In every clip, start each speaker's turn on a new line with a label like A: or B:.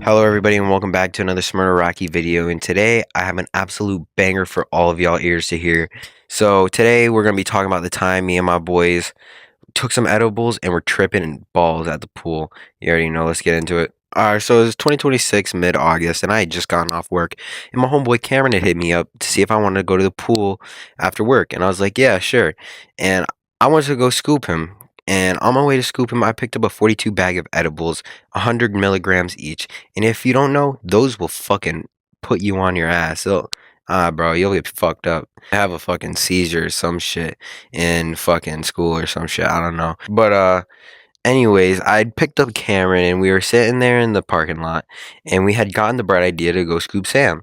A: Hello everybody and welcome back to another Smarter Rocky video, and today I have an absolute banger for all of y'all ears to hear. So today we're going to be talking about the time me and my boys took some edibles and were tripping balls at the pool. You already know, let's get into it. Alright, so it was 2026 mid-August and I had just gotten off work, and my homeboy Cameron had hit me up to see if I wanted to go to the pool after work, and I was like, yeah, sure. And I wanted to go scoop him. And on my way to scoop him, I picked up a 42 bag of edibles, 100 milligrams each. And if you don't know, those will fucking put you on your ass. So, bro, you'll get fucked up. Have a fucking seizure or some shit in fucking school or some shit. I don't know. But, anyways, I'd picked up Cameron and we were sitting there in the parking lot and we had gotten the bright idea to go scoop Sam.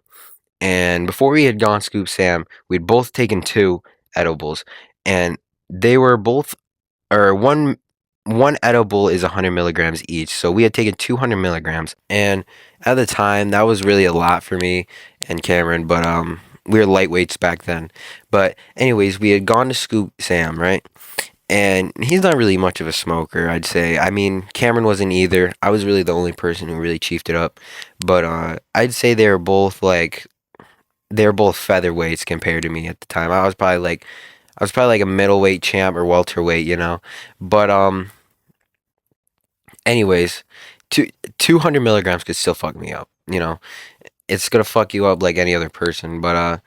A: And before we had gone scoop Sam, we'd both taken two edibles and they were both, or one edible is 100 milligrams each, so we had taken 200 milligrams, and at the time that was really a lot for me and Cameron, but we were lightweights back then. But anyways, we had gone to scoop Sam, right? And he's not really much of a smoker, I'd say. I mean, Cameron wasn't either. I was really the only person who really chiefed it up, but I'd say they were both featherweights compared to me at the time. I was probably like a middleweight champ or welterweight, you know. But anyways, two 200 milligrams could still fuck me up, you know. It's gonna fuck you up like any other person. But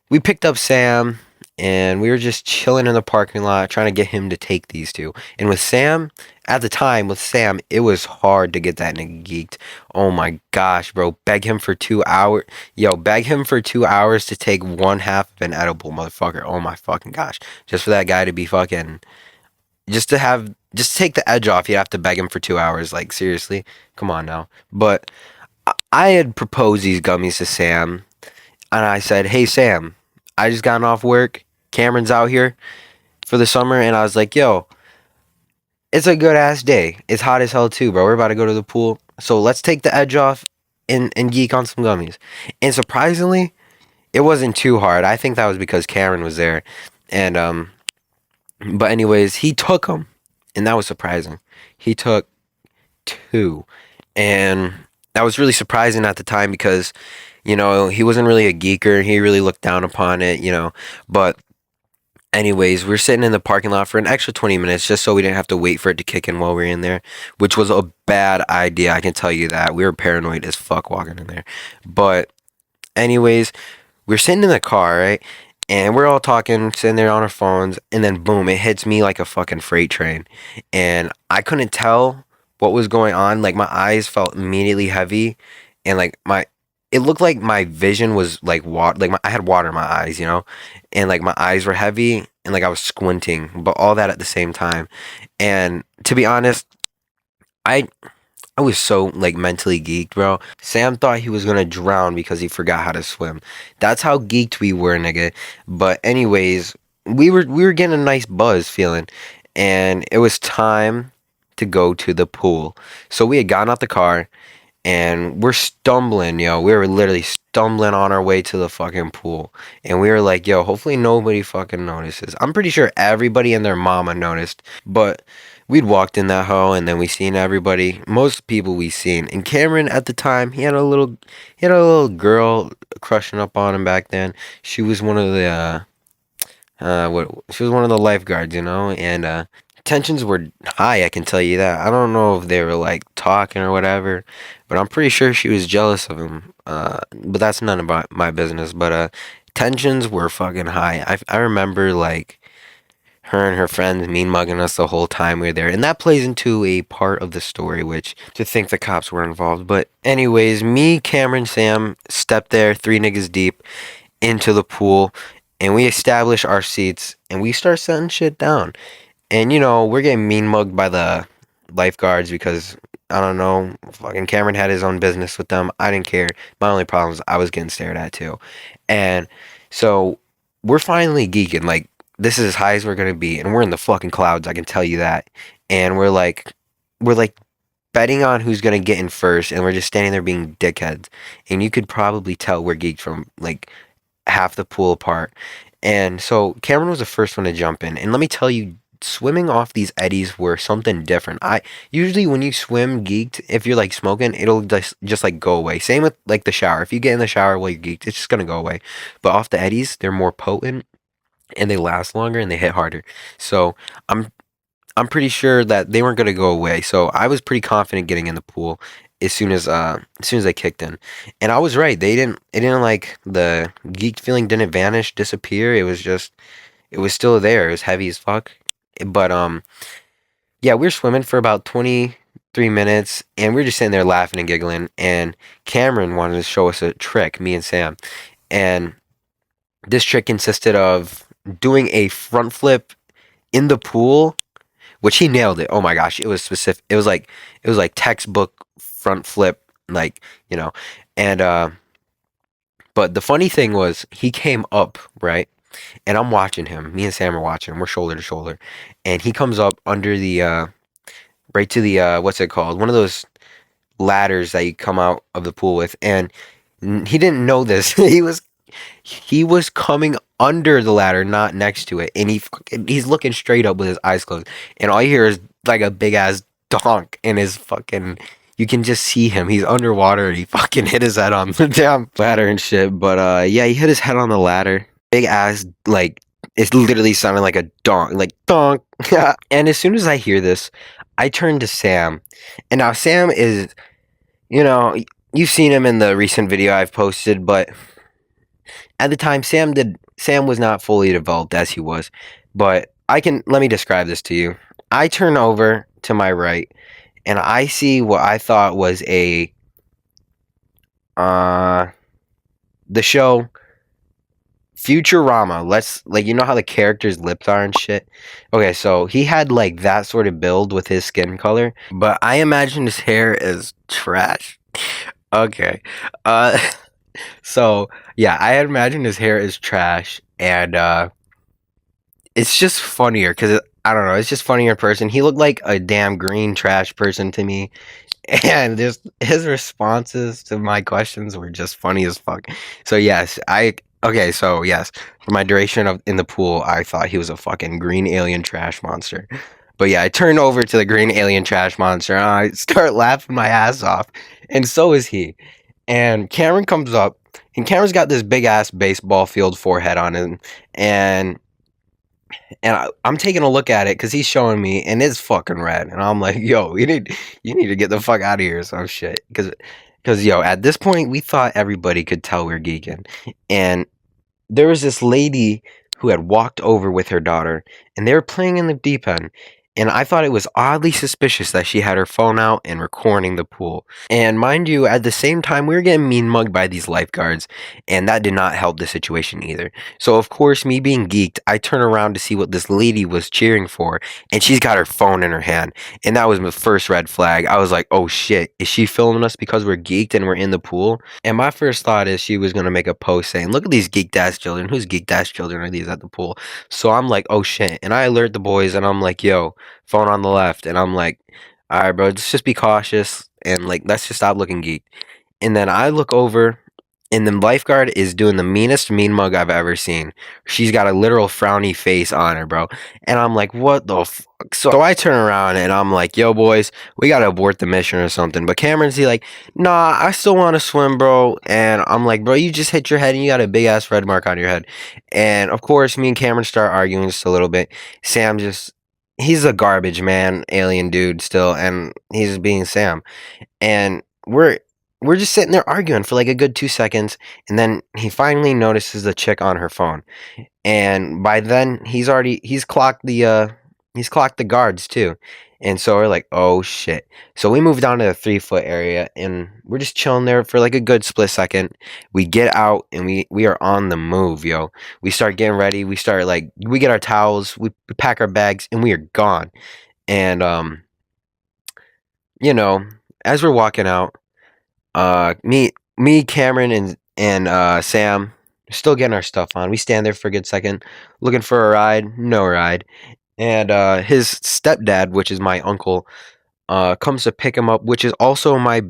A: we picked up Sam and we were just chilling in the parking lot trying to get him to take these two. And with Sam, at the time, with Sam, it was hard to get that nigga geeked. Oh my gosh, bro. Beg him for 2 hours. Yo, beg him for 2 hours to take one half of an edible, motherfucker. Oh my fucking gosh. Just for that guy to be fucking, just to take the edge off, you have to beg him for 2 hours. Like, seriously? Come on now. But I had proposed these gummies to Sam, and I said, hey, Sam, I just gotten off work. Cameron's out here for the summer, and I was like, yo, it's a good ass day. It's hot as hell, too, bro. We're about to go to the pool. So let's take the edge off and geek on some gummies. And surprisingly, it wasn't too hard. I think that was because Cameron was there. And, but anyways, he took them, and that was surprising. He took two, and that was really surprising at the time because, you know, he wasn't really a geeker. He really looked down upon it, you know. But anyways, we're sitting in the parking lot for an extra 20 minutes just so we didn't have to wait for it to kick in while we were in there, which was a bad idea. I can tell you that. We were paranoid as fuck walking in there. But anyways, we're sitting in the car, right? And we're all talking, sitting there on our phones, and then boom, it hits me like a fucking freight train. And I couldn't tell what was going on. Like, my eyes felt immediately heavy, and like it looked like my vision was like water, like I had water in my eyes, you know, and like my eyes were heavy, and like I was squinting, but all that at the same time. And to be honest, I I was so like mentally geeked, bro. Sam thought he was gonna drown because he forgot how to swim. That's how geeked we were, nigga. But anyways, we were getting a nice buzz feeling, and it was time to go to the pool. So we had gotten out the car and we're stumbling, yo. We were literally stumbling on our way to the fucking pool. And we were like, yo, hopefully nobody fucking notices. I'm pretty sure everybody and their mama noticed. But we'd walked in that hole and then we seen everybody. Most people we seen. And Cameron at the time, he had a little girl crushing up on him back then. She was one of the she was one of the lifeguards, you know, and tensions were high, I can tell you that. I don't know if they were like talking or whatever, but I'm pretty sure she was jealous of him. But that's none of my business. But tensions were fucking high. I remember like her and her friends mean mugging us the whole time we were there, and that plays into a part of the story, which to think the cops were involved. But anyways, me, Cameron, Sam stepped there, three niggas deep, into the pool, and we establish our seats, and we start setting shit down. And you know, we're getting mean mugged by the lifeguards because I don't know, fucking Cameron had his own business with them. I didn't care. My only problem is I was getting stared at too. And so we're finally geeking. Like, this is as high as we're gonna be, and we're in the fucking clouds, I can tell you that. And we're like betting on who's gonna get in first, and we're just standing there being dickheads. And you could probably tell we're geeked from like half the pool apart. And so Cameron was the first one to jump in. And let me tell you swimming off these eddies were something different. I usually when you swim geeked, if you're like smoking, it'll just like go away. Same with like the shower. If you get in the shower while you're geeked, it's just gonna go away. But off the eddies, they're more potent and they last longer and they hit harder. So I'm I'm pretty sure that they weren't gonna go away. So I was pretty confident getting in the pool as soon as they kicked in. And I was right. It didn't like the geek feeling didn't vanish, disappear. It was still there. It was heavy as fuck. But yeah, we were swimming for about 23 minutes and we were just sitting there laughing and giggling and Cameron wanted to show us a trick, me and Sam. And this trick consisted of doing a front flip in the pool, which he nailed it. Oh my gosh, it was specific. It was like textbook front flip, like, you know. And but the funny thing was he came up, right? And I'm watching him. Me and Sam are watching him. We're shoulder to shoulder. And he comes up under the right to the what's it called? One of those ladders that you come out of the pool with. And he didn't know this. He was coming under the ladder, not next to it, and he's looking straight up with his eyes closed, and all you hear is like a big ass donk in his fucking. You can just see him. He's underwater, and he fucking hit his head on the damn ladder and shit. But yeah, he hit his head on the ladder. Big ass, like it's literally sounding like a donk, like donk. And as soon as I hear this, I turn to Sam, and now Sam is, you know, you've seen him in the recent video I've posted, but at the time Sam was not fully developed as he was. But I can let me describe this to you. I turn over to my right and I see what I thought was a uh the show Futurama. Let's like you know how the characters' lips are and shit. Okay, so he had like that sort of build with his skin color, but I imagine his hair is trash. Okay. Uh So yeah, I had imagined his hair is trash, and it's just funnier because I don't know, it's just funnier in person. He looked like a damn green trash person to me, and just his responses to my questions were just funny as fuck. So yes, I okay. So yes, for my duration of in the pool, I thought he was a fucking green alien trash monster. But yeah, I turn over to the green alien trash monster, and I start laughing my ass off, and so is he. And Cameron comes up, and Cameron's got this big ass baseball field forehead on him, and I'm taking a look at it because he's showing me, and it's fucking red, and I'm like, yo, you need to get the fuck out of here, or some shit, because yo, at this point, we thought everybody could tell we are geeking, and there was this lady who had walked over with her daughter, and they were playing in the deep end. And I thought it was oddly suspicious that she had her phone out and recording the pool. And mind you, at the same time, we were getting mean mugged by these lifeguards, and that did not help the situation either. So, of course, me being geeked, I turn around to see what this lady was cheering for, and she's got her phone in her hand. And that was my first red flag. I was like, oh shit, is she filming us because we're geeked and we're in the pool? And my first thought is she was going to make a post saying, look at these geeked ass children. Whose geeked ass children are these at the pool? So I'm like, oh shit. And I alert the boys and I'm like, yo, phone on the left. And I'm like, all right, bro, just be cautious and like, let's just stop looking geeked. And then I look over and the lifeguard is doing the meanest mean mug I've ever seen. She's got a literal frowny face on her, bro. And I'm like, what the fuck? So I turn around and I'm like, yo, boys, we gotta abort the mission or something. But Cameron's like, nah, I still wanna swim, bro. And I'm like, bro, you just hit your head and you got a big ass red mark on your head. And of course, me and Cameron start arguing just a little bit. Sam just, he's a garbage man, alien dude still. And he's being Sam. And we're just sitting there arguing for like a good 2 seconds, and then he finally notices the chick on her phone, and by then he's clocked the guards too, and so we're like, oh shit. So we moved down to the 3 foot area, and we're just chilling there for like a good split second. We get out, and we are on the move, yo. We start getting ready. We get our towels, we pack our bags, and we are gone. And you know, as we're walking out. Cameron, and Sam, still getting our stuff on. We stand there for a good second, looking for a ride. No ride. And his stepdad, which is my uncle, comes to pick him up, which is also my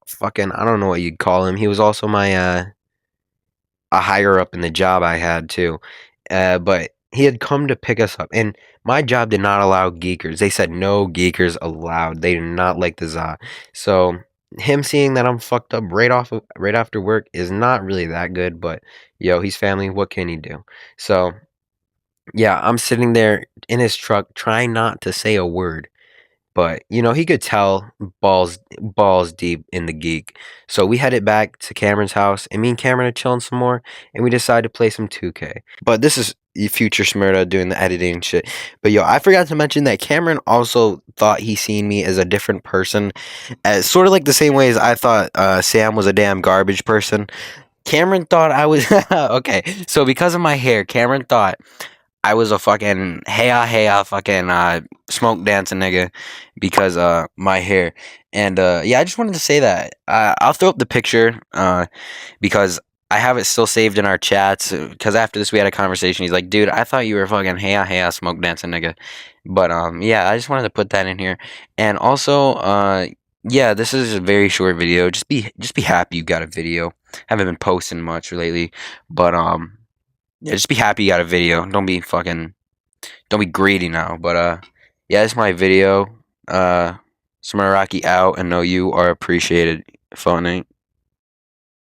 A: fucking I don't know what you'd call him. He was also my a higher up in the job I had too. But he had come to pick us up, and my job did not allow geekers. They said no geekers allowed. They did not like the za. So him seeing that I'm fucked up right after work is not really that good. But yo, he's family. What can he do? So yeah, I'm sitting there in his truck trying not to say a word. But he could tell balls deep in the geek. So we headed back to Cameron's house, and me and Cameron are chilling some more, and we decided to play some 2K. But this is future Smurda doing the editing and shit. But yo, I forgot to mention that Cameron also thought he seen me as a different person, as sort of like the same way as I thought Sam was a damn garbage person. Cameron thought I was okay. So because of my hair, Cameron thought I was a fucking hey fucking smoke dancing nigga because my hair. And yeah, I just wanted to say that. I'll throw up the picture because I have it still saved in our chats because after this we had a conversation. He's like, "Dude, I thought you were fucking hey smoke dancing nigga." But yeah, I just wanted to put that in here. And also yeah, this is a very short video. Just be happy you got a video. Haven't been posting much lately, but yeah, just be happy you got a video. Don't be greedy now. But yeah, that's my video. Smaraki out, and know you are appreciated. Phone